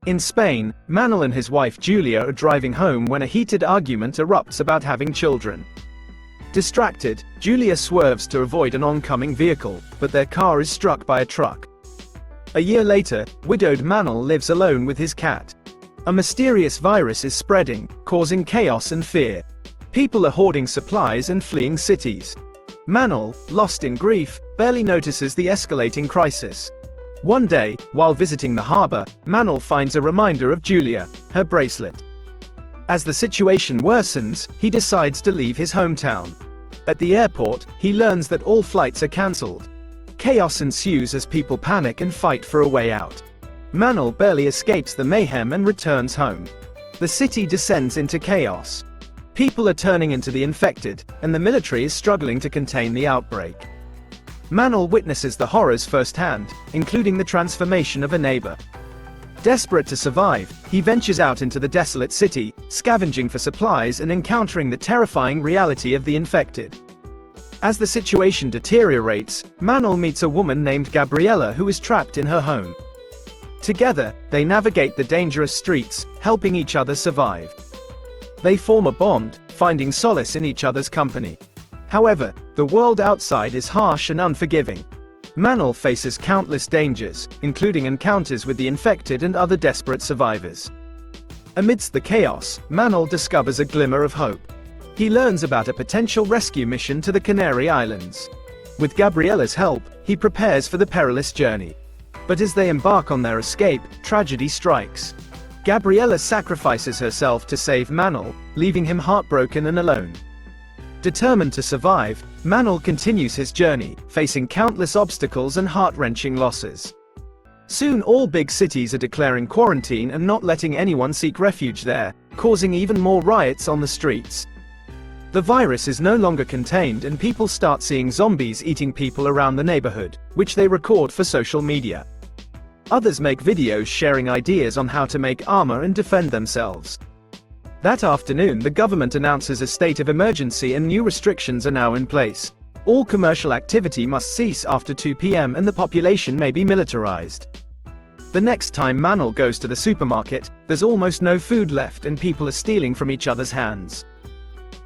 In Spain, Manuel and his wife Julia are driving home when a heated argument erupts about having children. Distracted, Julia swerves to avoid an oncoming vehicle, but their car is struck by a truck. A year later, widowed Manuel lives alone with his cat. A mysterious virus is spreading, causing chaos and fear. People are hoarding supplies and fleeing cities. Manuel, lost in grief, barely notices the escalating crisis. One day, while visiting the harbor, Manuel finds a reminder of Julia, her bracelet. As the situation worsens, he decides to leave his hometown. At the airport, he learns that all flights are cancelled. Chaos ensues as people panic and fight for a way out. Manuel barely escapes the mayhem and returns home. The city descends into chaos. People are turning into the infected, and the military is struggling to contain the outbreak. Manuel witnesses the horrors firsthand, including the transformation of a neighbor. Desperate to survive, he ventures out into the desolate city, scavenging for supplies and encountering the terrifying reality of the infected. As the situation deteriorates, Manuel meets a woman named Gabriela who is trapped in her home. Together, they navigate the dangerous streets, helping each other survive. They form a bond, finding solace in each other's company. However, the world outside is harsh and unforgiving. Manuel faces countless dangers, including encounters with the infected and other desperate survivors. Amidst the chaos, Manuel discovers a glimmer of hope. He learns about a potential rescue mission to the Canary Islands. With Gabriela's help, he prepares for the perilous journey. But as they embark on their escape, tragedy strikes. Gabriela sacrifices herself to save Manuel, leaving him heartbroken and alone. Determined to survive, Manuel continues his journey, facing countless obstacles and heart-wrenching losses. Soon all big cities are declaring quarantine and not letting anyone seek refuge there, causing even more riots on the streets. The virus is no longer contained and people start seeing zombies eating people around the neighborhood, which they record for social media. Others make videos sharing ideas on how to make armor and defend themselves. That afternoon, the government announces a state of emergency and new restrictions are now in place. All commercial activity must cease after 2 p.m. and the population may be militarized. The next time Manuel goes to the supermarket, there's almost no food left and people are stealing from each other's hands.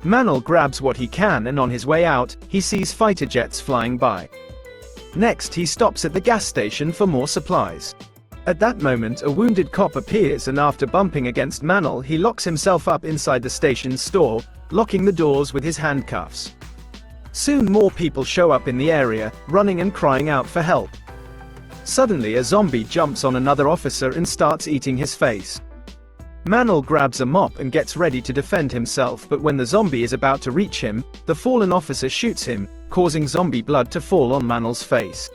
Manuel grabs what he can and on his way out, he sees fighter jets flying by. Next, he stops at the gas station for more supplies. At that moment, a wounded cop appears and after bumping against Manuel, he locks himself up inside the station's store, locking the doors with his handcuffs. Soon more people show up in the area, running and crying out for help. Suddenly a zombie jumps on another officer and starts eating his face. Manuel grabs a mop and gets ready to defend himself, but when the zombie is about to reach him, the fallen officer shoots him, causing zombie blood to fall on Manuel's face.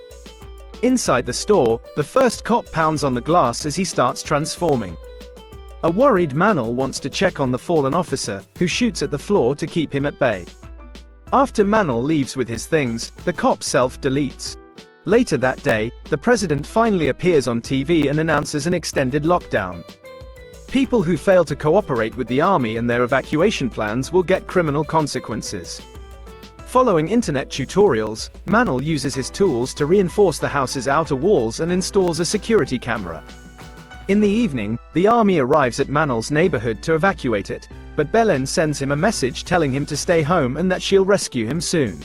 Inside the store, the first cop pounds on the glass as he starts transforming. A worried Manuel wants to check on the fallen officer, who shoots at the floor to keep him at bay. After Manuel leaves with his things, the cop self-deletes. Later that day, the president finally appears on TV and announces an extended lockdown. People who fail to cooperate with the army and their evacuation plans will get criminal consequences. Following internet tutorials, Manuel uses his tools to reinforce the house's outer walls and installs a security camera. In the evening, the army arrives at Manuel's neighborhood to evacuate it, but Belen sends him a message telling him to stay home and that she'll rescue him soon.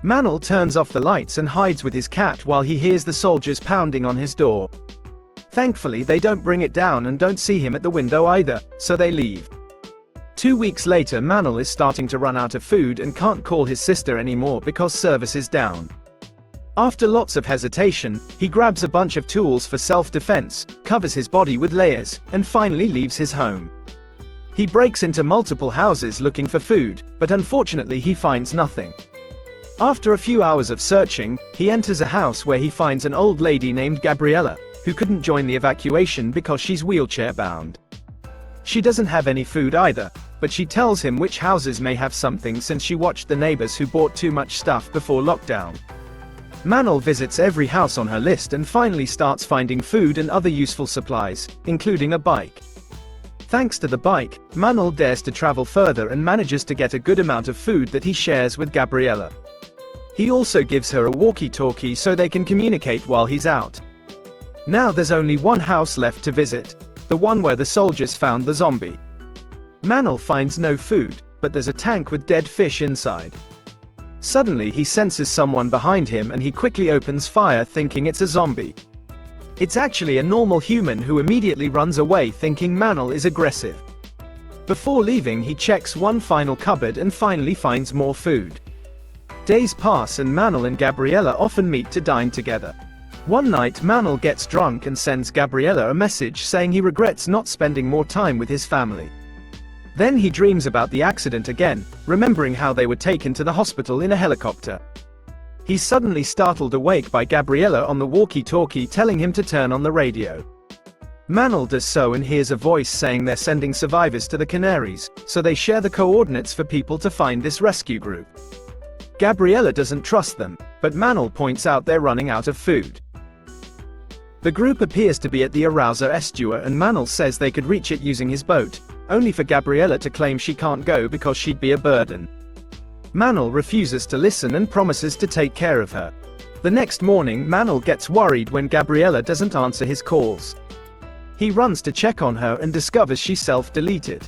Manuel turns off the lights and hides with his cat while he hears the soldiers pounding on his door. Thankfully, they don't bring it down and don't see him at the window either, so they leave. 2 weeks later, Manuel is starting to run out of food and can't call his sister anymore because service is down. After lots of hesitation, he grabs a bunch of tools for self-defense, covers his body with layers, and finally leaves his home. He breaks into multiple houses looking for food, but unfortunately he finds nothing. After a few hours of searching, he enters a house where he finds an old lady named Gabriela, who couldn't join the evacuation because she's wheelchair-bound. She doesn't have any food either, but she tells him which houses may have something since she watched the neighbors who bought too much stuff before lockdown. Manuel visits every house on her list and finally starts finding food and other useful supplies, including a bike. Thanks to the bike, Manuel dares to travel further and manages to get a good amount of food that he shares with Gabriela. He also gives her a walkie-talkie so they can communicate while he's out. Now there's only one house left to visit. the one where the soldiers found the zombie. Manel finds no food, but there's a tank with dead fish inside. Suddenly he senses someone behind him and he quickly opens fire thinking it's a zombie. It's actually a normal human who immediately runs away thinking Manel is aggressive. Before leaving he checks one final cupboard and finally finds more food. Days pass and Manel and Gabriella often meet to dine together. One night Manel gets drunk and sends Gabriella a message saying he regrets not spending more time with his family. Then he dreams about the accident again, remembering how they were taken to the hospital in a helicopter. He's suddenly startled awake by Gabriella on the walkie-talkie telling him to turn on the radio. Manel does so and hears a voice saying they're sending survivors to the Canaries, so they share the coordinates for people to find this rescue group. Gabriella doesn't trust them, but Manel points out they're running out of food. The group appears to be at the 𝐜𝐢𝐧𝐿 estuary and Manel says they could reach it using his boat, only for Gabriella to claim she can't go because she'd be a burden. Manel refuses to listen and promises to take care of her. The next morning Manel gets worried when Gabriella doesn't answer his calls. He runs to check on her and discovers she self-deleted.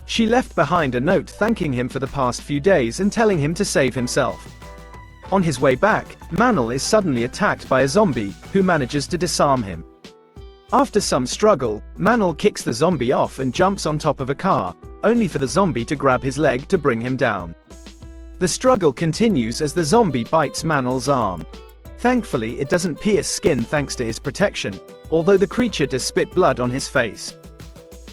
She left behind a note thanking him for the past few days and telling him to save himself. On his way back, Manel is suddenly attacked by a zombie, who manages to disarm him. After some struggle, Manel kicks the zombie off and jumps on top of a car, only for the zombie to grab his leg to bring him down. The struggle continues as the zombie bites Manel's arm. Thankfully it doesn't pierce skin thanks to his protection, although the creature does spit blood on his face.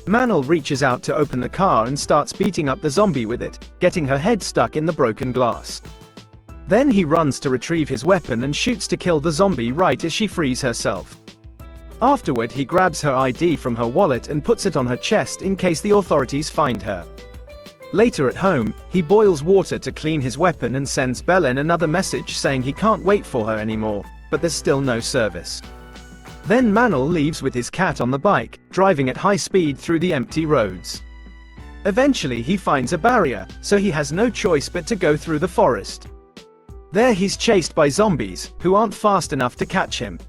Manel reaches out to open the car and starts beating up the zombie with it, getting her head stuck in the broken glass. Then he runs to retrieve his weapon and shoots to kill the zombie right as she frees herself. Afterward he grabs her ID from her wallet and puts it on her chest in case the authorities find her. Later at home, he boils water to clean his weapon and sends Belen another message saying he can't wait for her anymore, but there's still no service. Then Manel leaves with his cat on the bike, driving at high speed through the empty roads. Eventually he finds a barrier, so he has no choice but to go through the forest. There he's chased by zombies, who aren't fast enough to catch him.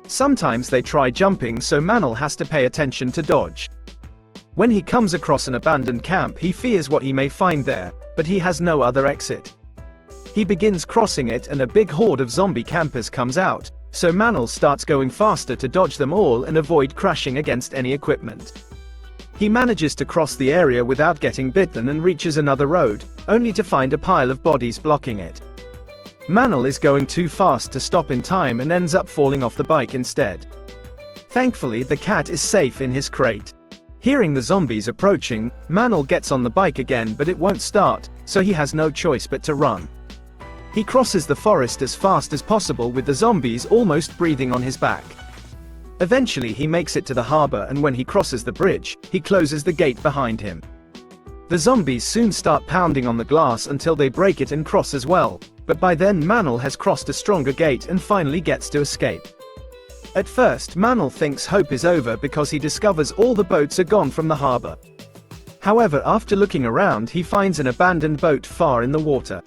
Sometimes they try jumping so Manel has to pay attention to dodge. When he comes across an abandoned camp he fears what he may find there, but he has no other exit. He begins crossing it and a big horde of zombie campers comes out, so Manel starts going faster to dodge them all and avoid crashing against any equipment. He manages to cross the area without getting bitten and reaches another road, only to find a pile of bodies blocking it. Manel is going too fast to stop in time and ends up falling off the bike instead. Thankfully the cat is safe in his crate. Hearing the zombies approaching, Manel gets on the bike again but it won't start, so he has no choice but to run. He crosses the forest as fast as possible with the zombies almost breathing on his back. Eventually he makes it to the harbor and when he crosses the bridge, he closes the gate behind him. The zombies soon start pounding on the glass until they break it and cross as well, but by then Manel has crossed a stronger gate and finally gets to escape. At first Manel thinks hope is over because he discovers all the boats are gone from the harbor. However, after looking around he finds an abandoned boat far in the water.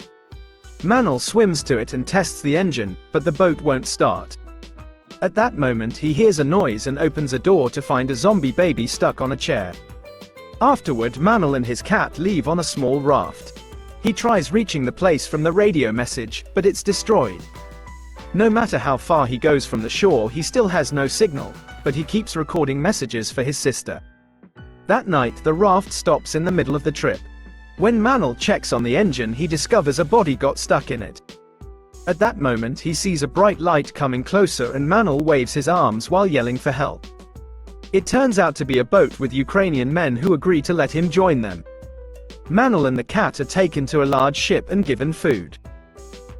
Manel swims to it and tests the engine, but the boat won't start. At that moment he hears a noise and opens a door to find a zombie baby stuck on a chair. Afterward Manel and his cat leave on a small raft. He tries reaching the place from the radio message, but it's destroyed. No matter how far he goes from the shore he still has no signal, but he keeps recording messages for his sister. That night the raft stops in the middle of the trip. When Manel checks on the engine he discovers a body got stuck in it. At that moment he sees a bright light coming closer and Manel waves his arms while yelling for help. It turns out to be a boat with Ukrainian men who agree to let him join them. Manel and the cat are taken to a large ship and given food.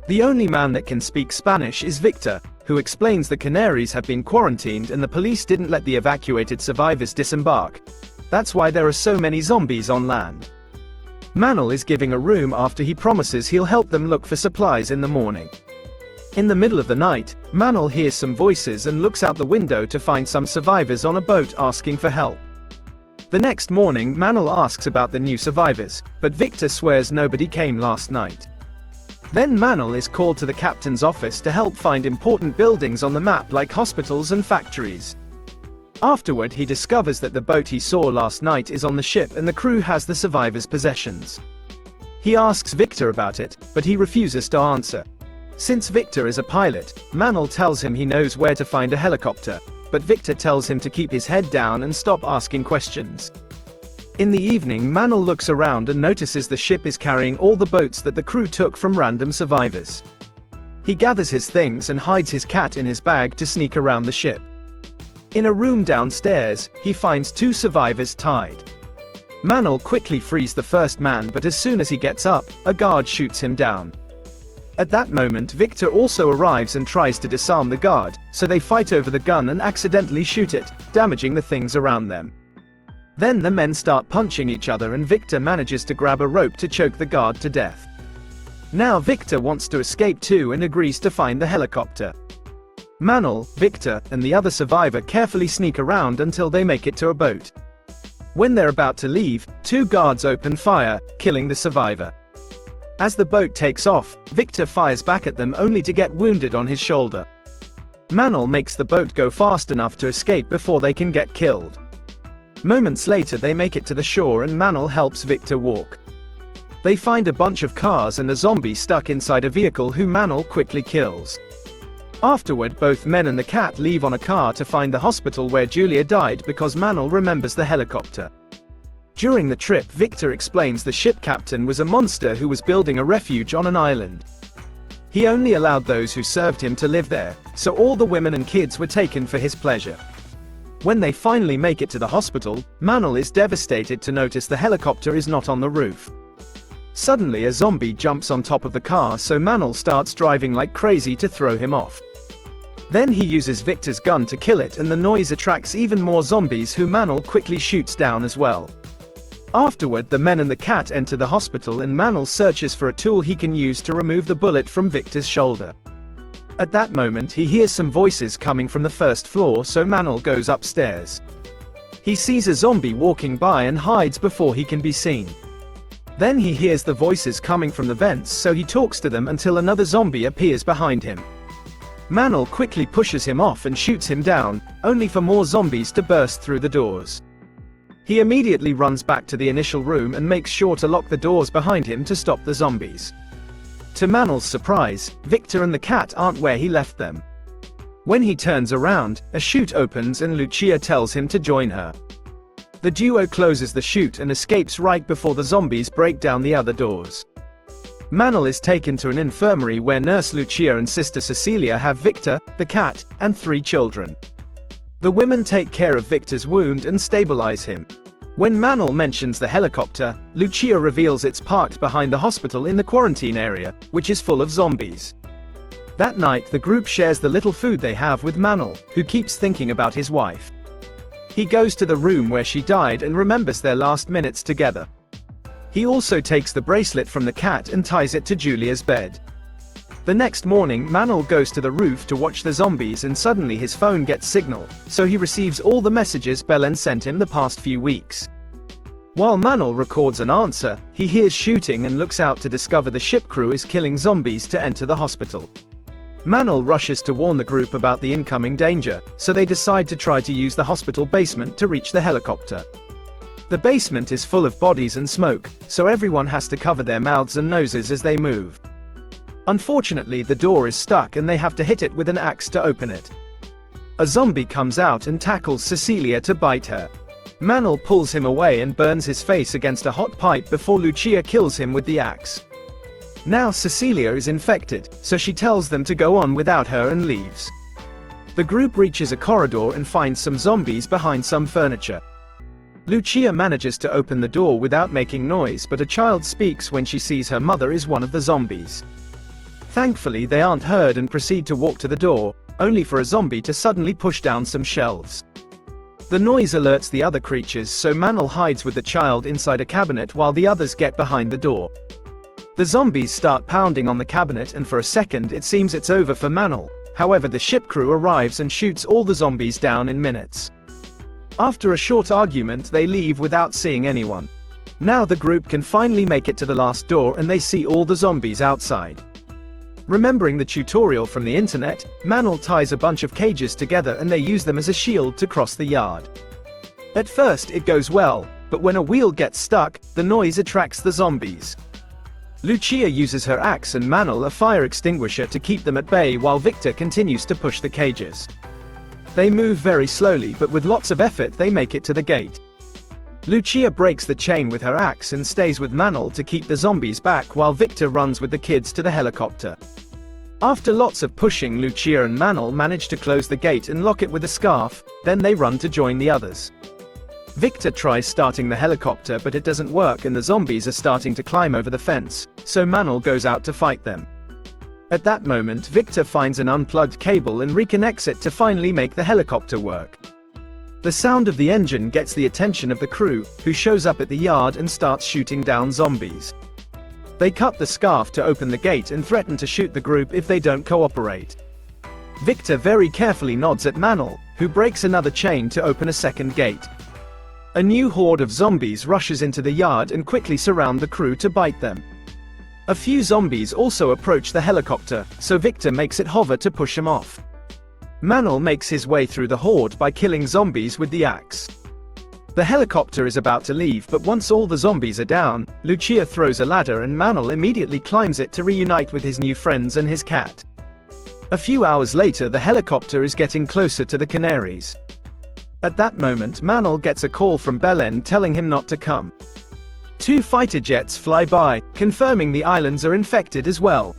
The only man that can speak Spanish is Victor, who explains the Canaries have been quarantined and the police didn't let the evacuated survivors disembark. That's why there are so many zombies on land. Manel is giving a room after he promises he'll help them look for supplies in the morning. In the middle of the night, Manel hears some voices and looks out the window to find some survivors on a boat asking for help. The next morning Manel asks about the new survivors, but Victor swears nobody came last night. Then Manel is called to the captain's office to help find important buildings on the map like hospitals and factories. Afterward, he discovers that the boat he saw last night is on the ship and the crew has the survivors' possessions. He asks Victor about it, but he refuses to answer. Since Victor is a pilot, Emanuel tells him he knows where to find a helicopter, but Victor tells him to keep his head down and stop asking questions. In the evening, Emanuel looks around and notices the ship is carrying all the boats that the crew took from random survivors. He gathers his things and hides his cat in his bag to sneak around the ship. In a room downstairs, he finds 2 survivors tied. Emanuel quickly frees the first man, but as soon as he gets up, a guard shoots him down. At that moment, Victor also arrives and tries to disarm the guard, so they fight over the gun and accidentally shoot it, damaging the things around them. Then the men start punching each other and Victor manages to grab a rope to choke the guard to death. Now Victor wants to escape too and agrees to find the helicopter. Emanuel, Victor, and the other survivor carefully sneak around until they make it to a boat. When they're about to leave, 2 guards open fire, killing the survivor. As the boat takes off, Victor fires back at them only to get wounded on his shoulder. Emanuel makes the boat go fast enough to escape before they can get killed. Moments later they make it to the shore and Emanuel helps Victor walk. They find a bunch of cars and a zombie stuck inside a vehicle who Emanuel quickly kills. Afterward, both men and the cat leave on a car to find the hospital where Julia died because Emanuel remembers the helicopter. During the trip, Victor explains the ship captain was a monster who was building a refuge on an island. He only allowed those who served him to live there, so all the women and kids were taken for his pleasure. When they finally make it to the hospital, Emanuel is devastated to notice the helicopter is not on the roof. Suddenly a zombie jumps on top of the car, so Emanuel starts driving like crazy to throw him off. Then he uses Victor's gun to kill it and the noise attracts even more zombies who Emanuel quickly shoots down as well. Afterward, the men and the cat enter the hospital and Emanuel searches for a tool he can use to remove the bullet from Victor's shoulder. At that moment he hears some voices coming from the first floor, so Emanuel goes upstairs. He sees a zombie walking by and hides before he can be seen. Then he hears the voices coming from the vents, so he talks to them until another zombie appears behind him. Emanuel quickly pushes him off and shoots him down, only for more zombies to burst through the doors. He immediately runs back to the initial room and makes sure to lock the doors behind him to stop the zombies. To Emanuel's surprise, Victor and the cat aren't where he left them. When he turns around, a chute opens and Lucia tells him to join her. The duo closes the chute and escapes right before the zombies break down the other doors. Emanuel is taken to an infirmary where Nurse Lucia and Sister Cecilia have Victor, the cat, and 3 children. The women take care of Victor's wound and stabilize him. When Emanuel mentions the helicopter, Lucia reveals it's parked behind the hospital in the quarantine area, which is full of zombies. That night the group shares the little food they have with Emanuel, who keeps thinking about his wife. He goes to the room where she died and remembers their last minutes together. He also takes the bracelet from the cat and ties it to Julia's bed. The next morning, Emanuel goes to the roof to watch the zombies and suddenly his phone gets signal, so he receives all the messages Belen sent him the past few weeks. While Emanuel records an answer, he hears shooting and looks out to discover the ship crew is killing zombies to enter the hospital. Emanuel rushes to warn the group about the incoming danger, so they decide to try to use the hospital basement to reach the helicopter. The basement is full of bodies and smoke, so everyone has to cover their mouths and noses as they move. Unfortunately, the door is stuck and they have to hit it with an axe to open it. A zombie comes out and tackles Cecilia to bite her. Emanuel pulls him away and burns his face against a hot pipe before Lucia kills him with the axe. Now Cecilia is infected, so she tells them to go on without her and leaves. The group reaches a corridor and finds some zombies behind some furniture. Lucia manages to open the door without making noise, but a child speaks when she sees her mother is one of the zombies. Thankfully they aren't heard and proceed to walk to the door, only for a zombie to suddenly push down some shelves. The noise alerts the other creatures, so Emanuel hides with the child inside a cabinet while the others get behind the door. The zombies start pounding on the cabinet and for a second it seems it's over for Emanuel. However, the ship crew arrives and shoots all the zombies down in minutes. After a short argument they leave without seeing anyone. Now the group can finally make it to the last door and they see all the zombies outside. Remembering the tutorial from the internet, 𝐼𝐻𝐻𝐻 ties a bunch of cages together and they use them as a shield to cross the yard. At first it goes well, but when a wheel gets stuck, the noise attracts the zombies. Lucia uses her axe and 𝐼𝐻𝐻𝐻 a fire extinguisher to keep them at bay while Victor continues to push the cages. They move very slowly, but with lots of effort they make it to the gate. Lucia breaks the chain with her axe and stays with 𝐼𝐻𝐻𝐻 to keep the zombies back while Victor runs with the kids to the helicopter. After lots of pushing, Lucia and 𝐼𝐻𝐻𝐻 manage to close the gate and lock it with a scarf, then they run to join the others. Victor tries starting the helicopter, but it doesn't work and the zombies are starting to climb over the fence, so 𝐼𝐻𝐻𝐻 goes out to fight them. At that moment Victor finds an unplugged cable and reconnects it to finally make the helicopter work. The sound of the engine gets the attention of the crew, who shows up at the yard and starts shooting down zombies. They cut the scarf to open the gate and threaten to shoot the group if they don't cooperate. Victor very carefully nods at 𝐻𝐻𝐻, who breaks another chain to open a second gate. A new horde of zombies rushes into the yard and quickly surround the crew to bite them. A few zombies also approach the helicopter, so Victor makes it hover to push them off. 𝐻𝐻𝐻 makes his way through the horde by killing zombies with the axe. The helicopter is about to leave, but once all the zombies are down, Lucia throws a ladder and 𝐻𝐻𝐻 immediately climbs it to reunite with his new friends and his cat. A few hours later the helicopter is getting closer to the Canaries. At that moment 𝐻𝐻𝐻 gets a call from Belen telling him not to come. Two fighter jets fly by, confirming the islands are infected as well.